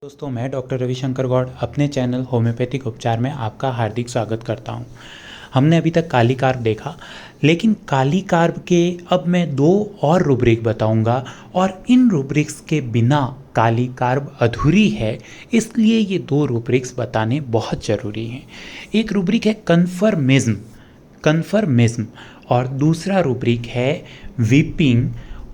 दोस्तों, मैं डॉक्टर रविशंकर गौड़ अपने चैनल होम्योपैथिक उपचार में आपका हार्दिक स्वागत करता हूं। हमने अभी तक काली कार्ब देखा, लेकिन काली कार्ब के अब मैं दो और रूब्रिक बताऊंगा और इन रूब्रिक्स के बिना काली कार्ब अधूरी है, इसलिए ये दो रूब्रिक्स बताने बहुत ज़रूरी हैं। एक रूब्रिक है कन्फर्मिज्म और दूसरा रूब्रिक है weeping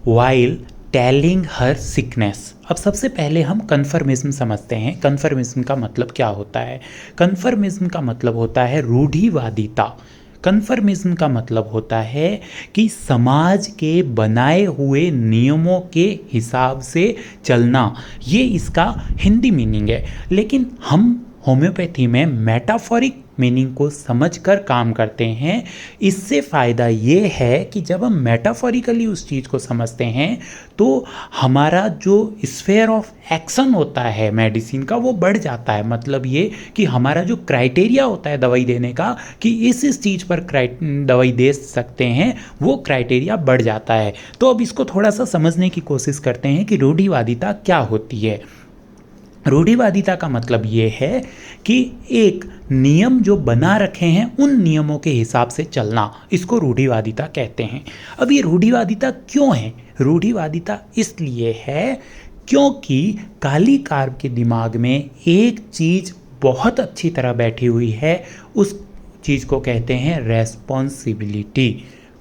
while telling her sickness. अब सबसे पहले हम कन्फर्मिज्म समझते हैं। कन्फर्मिज्म का मतलब क्या होता है? कन्फर्मिज्म का मतलब होता है रूढ़िवादिता। कन्फर्मिज्म का मतलब होता है कि समाज के बनाए हुए नियमों के हिसाब से चलना, ये इसका हिंदी मीनिंग है। लेकिन हम होम्योपैथी में मेटाफोरिक मीनिंग को समझकर काम करते हैं। इससे फ़ायदा ये है कि जब हम मेटाफोरिकली उस चीज़ को समझते हैं तो हमारा जो स्फेयर ऑफ एक्शन होता है मेडिसिन का, वो बढ़ जाता है। मतलब ये कि हमारा जो क्राइटेरिया होता है दवाई देने का, कि इस चीज़ पर दवाई दे सकते हैं, वो क्राइटेरिया बढ़ जाता है। तो अब इसको थोड़ा सा समझने की कोशिश करते हैं कि रूढ़िवादिता क्या होती है। रूढ़िवादिता का मतलब ये है कि एक नियम जो बना रखे हैं उन नियमों के हिसाब से चलना, इसको रूढ़िवादिता कहते हैं। अब ये रूढ़िवादिता क्यों है? रूढ़िवादिता इसलिए है क्योंकि काली कार्ब के दिमाग में एक चीज़ बहुत अच्छी तरह बैठी हुई है, उस चीज़ को कहते हैं रेस्पॉन्सिबिलिटी।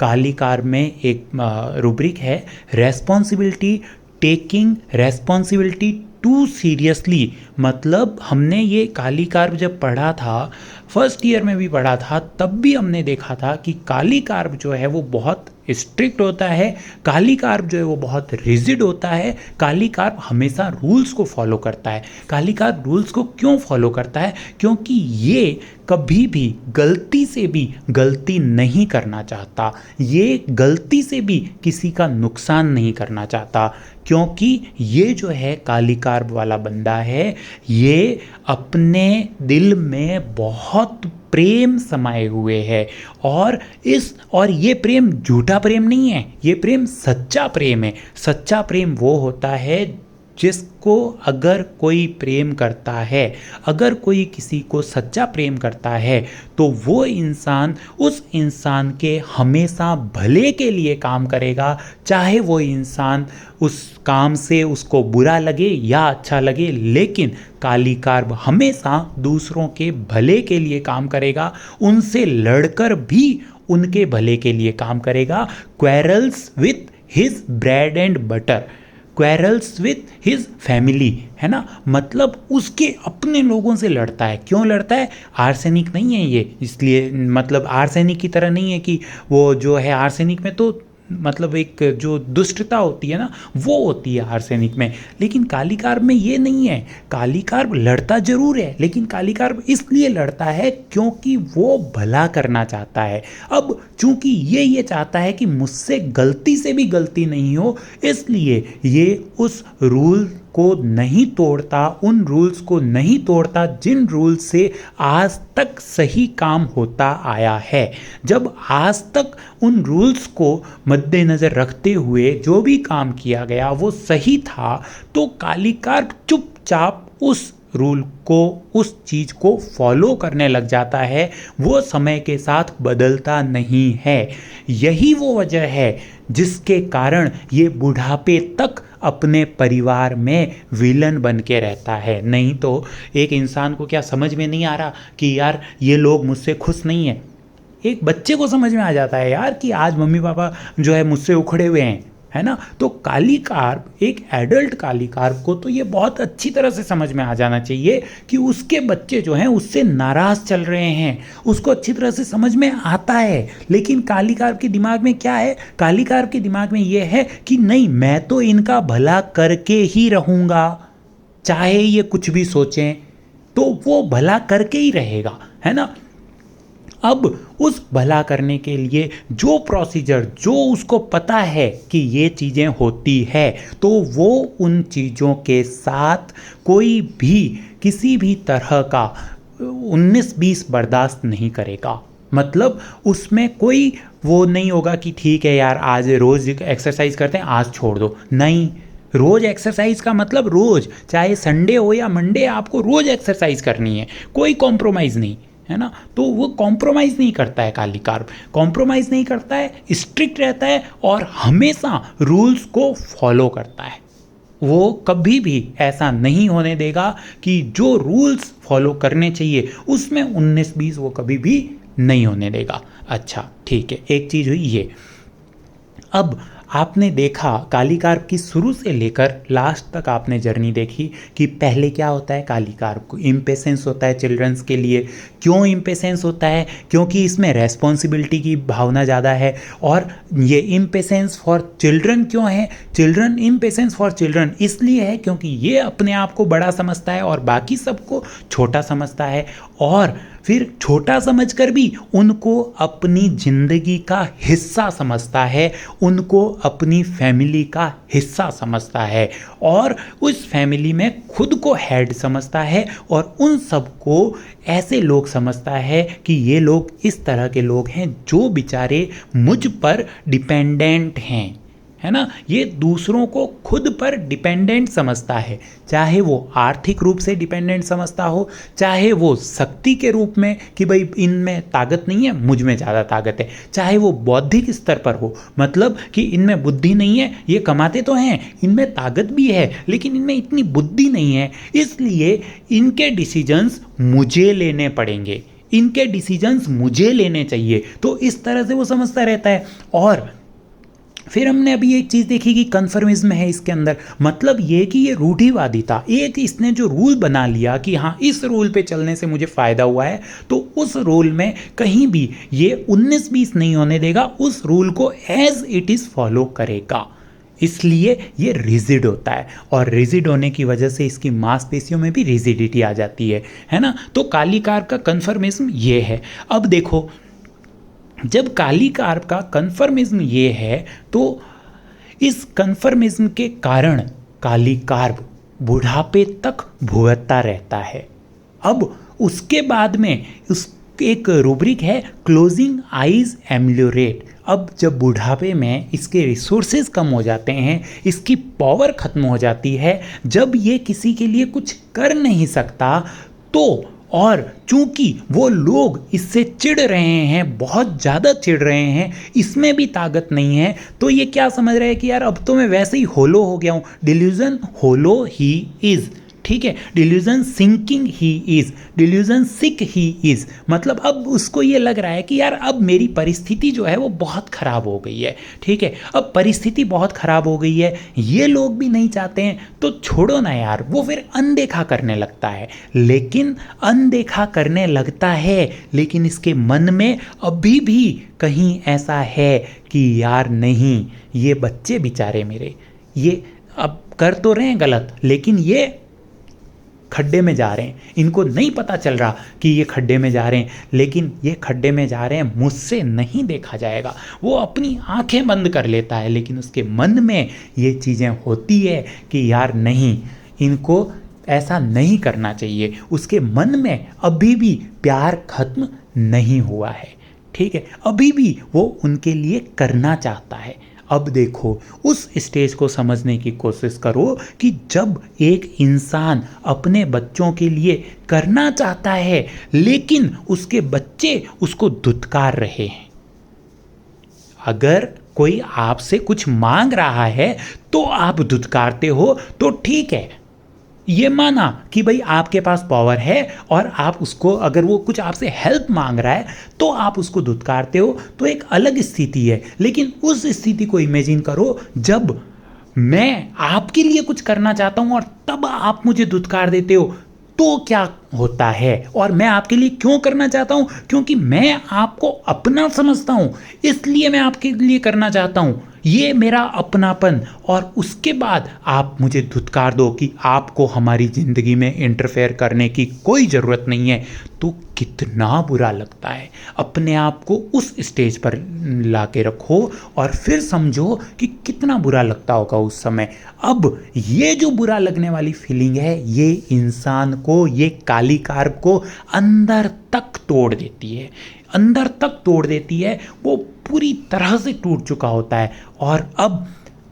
काली कार्ब में एक रूब्रिक है responsibility, taking responsibility too seriously. मतलब हमने ये काली कार्ब जब पढ़ा था, फर्स्ट ईयर में भी पढ़ा था, तब भी हमने देखा था कि काली कार्ब जो है वो बहुत स्ट्रिक्ट होता है, काली कार्ब जो है वो बहुत रिजिड होता है, काली कार्ब हमेशा रूल्स को फॉलो करता है। काली कार्ब रूल्स को क्यों फॉलो करता है? क्योंकि ये कभी भी गलती से भी गलती नहीं करना चाहता, ये गलती से भी किसी का नुकसान नहीं करना चाहता। क्योंकि ये जो है काली कार्ब वाला बंदा है, ये अपने दिल में बहुत प्रेम समाये हुए है। और ये प्रेम झूठा प्रेम नहीं है, ये प्रेम सच्चा प्रेम है। सच्चा प्रेम वो होता है जिसको अगर कोई प्रेम करता है, अगर कोई किसी को सच्चा प्रेम करता है, तो वो इंसान उस इंसान के हमेशा भले के लिए काम करेगा, चाहे वो इंसान उस काम से उसको बुरा लगे या अच्छा लगे। लेकिन काली कार्ब हमेशा दूसरों के भले के लिए काम करेगा, उनसे लड़कर भी उनके भले के लिए काम करेगा। Quarrels with his bread and butter, quarrels with his family, है ना। मतलब उसके अपने लोगों से लड़ता है। क्यों लड़ता है? आर्सेनिक नहीं है ये, इसलिए मतलब आर्सेनिक की तरह नहीं है कि वो जो है आर्सेनिक में तो मतलब एक जो दुष्टता होती है ना, वो होती है आर्सेनिक में, लेकिन काली कार्ब में ये नहीं है। काली कार्ब लड़ता जरूर है, लेकिन काली कार्ब इसलिए लड़ता है क्योंकि वो भला करना चाहता है। अब चूंकि ये चाहता है कि मुझसे गलती से भी गलती नहीं हो, इसलिए ये उस रूल को नहीं तोड़ता, उन रूल्स को नहीं तोड़ता जिन रूल्स से आज तक सही काम होता आया है। जब आज तक उन रूल्स को मद्देनज़र रखते हुए जो भी काम किया गया वो सही था, तो काली कार्ब चुपचाप उस रूल को, उस चीज़ को फॉलो करने लग जाता है। वो समय के साथ बदलता नहीं है। यही वो वजह है जिसके कारण ये बुढ़ापे तक अपने परिवार में विलन बन के रहता है। नहीं तो एक इंसान को क्या समझ में नहीं आ रहा कि यार ये लोग मुझसे खुश नहीं हैं? एक बच्चे को समझ में आ जाता है यार कि आज मम्मी पापा जो है मुझसे उखड़े हुए हैं, है ना। तो काली कार्ब, एक एडल्ट काली कार्ब को तो ये बहुत अच्छी तरह से समझ में आ जाना चाहिए कि उसके बच्चे जो हैं उससे नाराज़ चल रहे हैं, उसको अच्छी तरह से समझ में आता है। लेकिन काली कार्ब के दिमाग में क्या है? काली कार्ब के दिमाग में ये है कि नहीं, मैं तो इनका भला करके ही रहूँगा, चाहे ये कुछ भी सोचें, तो वो भला करके ही रहेगा, है ना। अब उस भला करने के लिए जो प्रोसीजर, जो उसको पता है कि ये चीज़ें होती है, तो वो उन चीज़ों के साथ कोई भी किसी भी तरह का 19-20 बर्दाश्त नहीं करेगा। मतलब उसमें कोई वो नहीं होगा कि ठीक है यार आज रोज़ एक्सरसाइज करते हैं, आज छोड़ दो। नहीं, रोज एक्सरसाइज का मतलब रोज, चाहे संडे हो या मंडे, आपको रोज एक्सरसाइज करनी है, कोई कॉम्प्रोमाइज़ नहीं, है ना। तो वो कॉम्प्रोमाइज़ नहीं करता है काली कार्ब, कॉम्प्रोमाइज़ नहीं करता है, स्ट्रिक्ट रहता है और हमेशा रूल्स को फॉलो करता है। वो कभी भी ऐसा नहीं होने देगा कि जो रूल्स फॉलो करने चाहिए उसमें 19-20 वो कभी भी नहीं होने देगा। अच्छा ठीक है, एक चीज़ हुई ये। अब आपने देखा काली कार्ब की शुरू से लेकर लास्ट तक आपने जर्नी देखी कि पहले क्या होता है, काली कार्ब को इम्पेशेंस होता है चिल्ड्रंस के लिए। क्यों इम्पेशेंस होता है? क्योंकि इसमें रेस्पॉन्सिबिलिटी की भावना ज़्यादा है। और ये इम्पेशेंस फॉर चिल्ड्रन क्यों है? चिल्ड्रन इम्पेशेंस फॉर चिल्ड्रन इसलिए है क्योंकि ये अपने आप को बड़ा समझता है और बाकी सबको छोटा समझता है, और फिर छोटा समझकर भी उनको अपनी ज़िंदगी का हिस्सा समझता है, उनको अपनी फैमिली का हिस्सा समझता है और उस फैमिली में खुद को हेड समझता है और उन सबको ऐसे लोग समझता है कि ये लोग इस तरह के लोग हैं जो बेचारे मुझ पर डिपेंडेंट हैं, है ना। ये दूसरों को खुद पर डिपेंडेंट समझता है, चाहे वो आर्थिक रूप से डिपेंडेंट समझता हो, चाहे वो शक्ति के रूप में कि भाई इनमें ताकत नहीं है मुझ में ज़्यादा ताकत है, चाहे वो बौद्धिक स्तर पर हो, मतलब कि इनमें बुद्धि नहीं है, ये कमाते तो हैं, इनमें ताकत भी है लेकिन इनमें इतनी बुद्धि नहीं है, इसलिए इनके डिसीजंस मुझे लेने पड़ेंगे, इनके डिसीजंस मुझे लेने चाहिए। तो इस तरह से वो समझता रहता है। और फिर हमने अभी एक चीज़ देखी कि कन्फर्मिज्म है इसके अंदर, मतलब ये कि ये रूढ़िवादिता, एक इसने जो रूल बना लिया कि हाँ इस रूल पे चलने से मुझे फ़ायदा हुआ है, तो उस रूल में कहीं भी ये 19-20 नहीं होने देगा, उस रूल को एज इट इज़ फॉलो करेगा, इसलिए ये रिजिड होता है। और रिजिड होने की वजह से इसकी मांसपेशियों में भी रिजिडिटी आ जाती है ना। तो काली कार्ब का कन्फर्मिज्म ये है। अब देखो, जब काली कार्ब का कन्फर्मिज्म ये है तो इस कन्फर्मिज्म के कारण काली कार्ब बुढ़ापे तक भुगतता रहता है। अब उसके बाद में उस एक रूब्रिक है क्लोजिंग आइज एम्लियोरेट। अब जब बुढ़ापे में इसके रिसोर्सेज कम हो जाते हैं, इसकी पावर खत्म हो जाती है, जब ये किसी के लिए कुछ कर नहीं सकता, तो और चूंकि वो लोग इससे चिढ़ रहे हैं, बहुत ज़्यादा चिढ़ रहे हैं, इसमें भी ताकत नहीं है, तो ये क्या समझ रहे हैं कि यार अब तो मैं वैसे ही होलो हो गया हूँ, डिल्यूजन होलो ही इज़, ठीक है, delusion sinking he is, delusion sick he is, मतलब अब उसको ये लग रहा है कि यार अब मेरी परिस्थिति जो है वो बहुत ख़राब हो गई है, ठीक है, अब परिस्थिति बहुत ख़राब हो गई है, ये लोग भी नहीं चाहते हैं तो छोड़ो ना यार, वो फिर अनदेखा करने लगता है। लेकिन अनदेखा करने लगता है लेकिन इसके मन में अभी भी कहीं ऐसा है कि यार नहीं, ये बच्चे बेचारे मेरे, ये अब कर तो रहे हैं गलत लेकिन ये खड्डे में जा रहे हैं, इनको नहीं पता चल रहा कि ये खड्डे में जा रहे हैं, लेकिन ये खड्डे में जा रहे हैं, मुझसे नहीं देखा जाएगा। वो अपनी आंखें बंद कर लेता है लेकिन उसके मन में ये चीज़ें होती है कि यार नहीं, इनको ऐसा नहीं करना चाहिए। उसके मन में अभी भी प्यार खत्म नहीं हुआ है, ठीक है, अभी भी वो उनके लिए करना चाहता है। अब देखो, उस स्टेज को समझने की कोशिश करो कि जब एक इंसान अपने बच्चों के लिए करना चाहता है लेकिन उसके बच्चे उसको धुतकार रहे हैं। अगर कोई आपसे कुछ मांग रहा है तो आप धुतकारते हो तो ठीक है, ये माना कि भाई आपके पास पावर है और आप उसको, अगर वो कुछ आपसे हेल्प मांग रहा है तो आप उसको धुतकारते हो, तो एक अलग स्थिति है। लेकिन उस स्थिति को इमेजिन करो जब मैं आपके लिए कुछ करना चाहता हूं और तब आप मुझे धुतकार देते हो, तो क्या होता है। और मैं आपके लिए क्यों करना चाहता हूं? क्योंकि मैं आपको अपना समझता हूं, इसलिए मैं आपके लिए करना चाहता हूं, ये मेरा अपनापन। और उसके बाद आप मुझे धुतकार दो कि आपको हमारी ज़िंदगी में इंटरफेयर करने की कोई ज़रूरत नहीं है, तो कितना बुरा लगता है। अपने आप को उस स्टेज पर ला के रखो और फिर समझो कि कितना बुरा लगता होगा उस समय। अब ये जो बुरा लगने वाली फीलिंग है, ये इंसान को, ये काली कार्ब को अंदर तक तोड़ देती है, अंदर तक तोड़ देती है। वो पूरी तरह से टूट चुका होता है और अब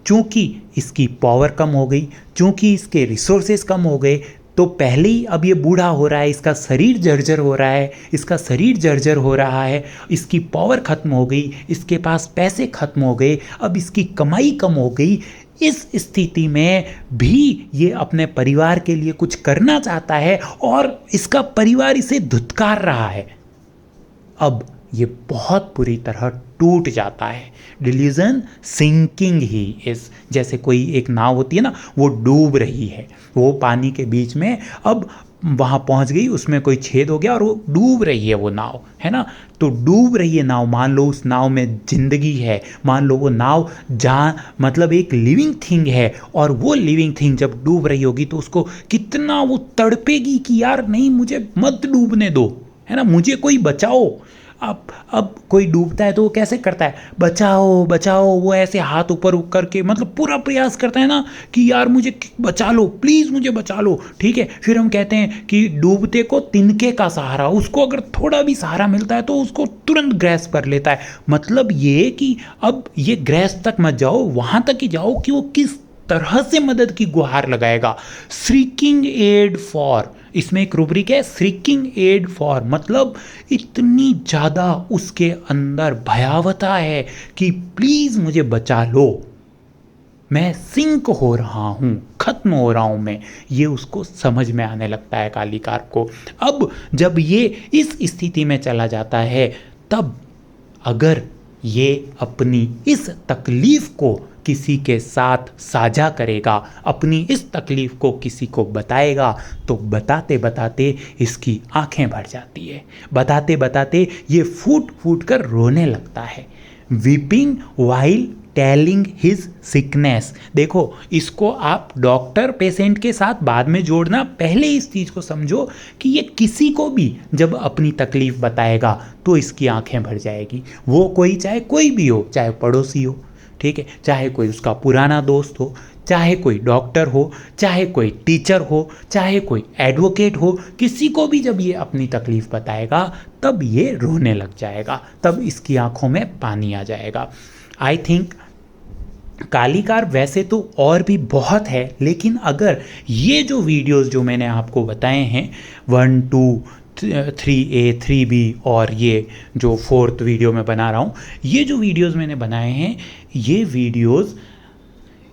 चूँकि इसकी पावर कम हो गई, चूँकि इसके रिसोर्सेज कम हो गए, तो पहले ही अब ये बूढ़ा हो रहा है, इसका शरीर जर्जर हो रहा है, इसकी पावर खत्म हो गई, इसके पास पैसे खत्म हो गए, अब इसकी कमाई कम हो गई। इस स्थिति में भी ये अपने परिवार के लिए कुछ करना चाहता है और इसका परिवार इसे धुतकार रहा है। अब ये बहुत बुरी तरह टूट जाता है। डिल्यूजन सिंकिंग ही इज, जैसे कोई एक नाव होती है ना, वो डूब रही है, वो पानी के बीच में अब वहाँ पहुँच गई, उसमें कोई छेद हो गया और वो डूब रही है वो नाव, है ना। तो डूब रही है नाव, मान लो उस नाव में जिंदगी है, मान लो वो नाव मतलब एक लिविंग थिंग है, और वो लिविंग थिंग जब डूब रही होगी तो उसको कितना वो तड़पेगी कि यार नहीं, मुझे मत डूबने दो, है ना, मुझे कोई बचाओ। अब कोई डूबता है तो वो कैसे करता है, बचाओ बचाओ, वो ऐसे हाथ ऊपर करके मतलब पूरा प्रयास करता है ना कि यार मुझे बचा लो, प्लीज़ मुझे बचा लो, ठीक है। फिर हम कहते हैं कि डूबते को तिनके का सहारा, उसको अगर थोड़ा भी सहारा मिलता है तो उसको तुरंत ग्रैस्प कर लेता है। मतलब ये कि अब ये ग्रैस्प तक मत जाओ, वहाँ तक ही जाओ कि वो किस तरह से मदद की गुहार लगाएगा। श्रीकिंग एड फॉर, इसमें एक रूब्रिक है श्रीकिंग एड फॉर, मतलब इतनी ज़्यादा उसके अंदर भयावता है कि प्लीज़ मुझे बचा लो, मैं सिंक हो रहा हूँ, खत्म हो रहा हूँ मैं। ये उसको समझ में आने लगता है कालीकार को। अब जब ये इस स्थिति में चला जाता है, तब अगर ये अपनी इस तकलीफ़ को किसी के साथ साझा करेगा, अपनी इस तकलीफ़ को किसी को बताएगा, तो बताते बताते इसकी आंखें भर जाती है, बताते बताते ये फूट फूट कर रोने लगता है। Weeping while telling his sickness, देखो इसको आप डॉक्टर पेशेंट के साथ बाद में जोड़ना, पहले इस चीज़ को समझो कि ये किसी को भी जब अपनी तकलीफ़ बताएगा तो इसकी आंखें भर जाएगी। वो कोई चाहे कोई भी हो, चाहे पड़ोसी हो, ठीक है, चाहे कोई उसका पुराना दोस्त हो, चाहे कोई डॉक्टर हो, चाहे कोई टीचर हो, चाहे कोई एडवोकेट हो, किसी को भी जब ये अपनी तकलीफ़ बताएगा तब ये रोने लग जाएगा, तब इसकी आंखों में पानी आ जाएगा। आई थिंक कालीकार वैसे तो और भी बहुत है, लेकिन अगर ये जो वीडियोस जो मैंने आपको बताए हैं 1, 2, 3A 3B और ये जो 4th वीडियो मैं बना रहा हूँ, ये जो वीडियोस मैंने बनाए हैं, ये वीडियोस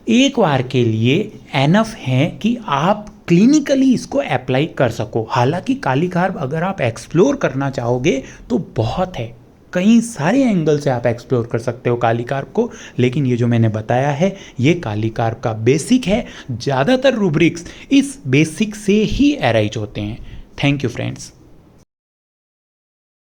एक बार के लिए एनफ हैं कि आप क्लिनिकली इसको अप्लाई कर सको। हालांकि कालीकार अगर आप एक्सप्लोर करना चाहोगे तो बहुत है, कई सारे एंगल से आप एक्सप्लोर कर सकते हो कालीकार को, लेकिन ये जो मैंने बताया है ये कालीकार का बेसिक है। ज़्यादातर रूब्रिक्स इस बेसिक से ही अराइज होते हैं। Thank you friends.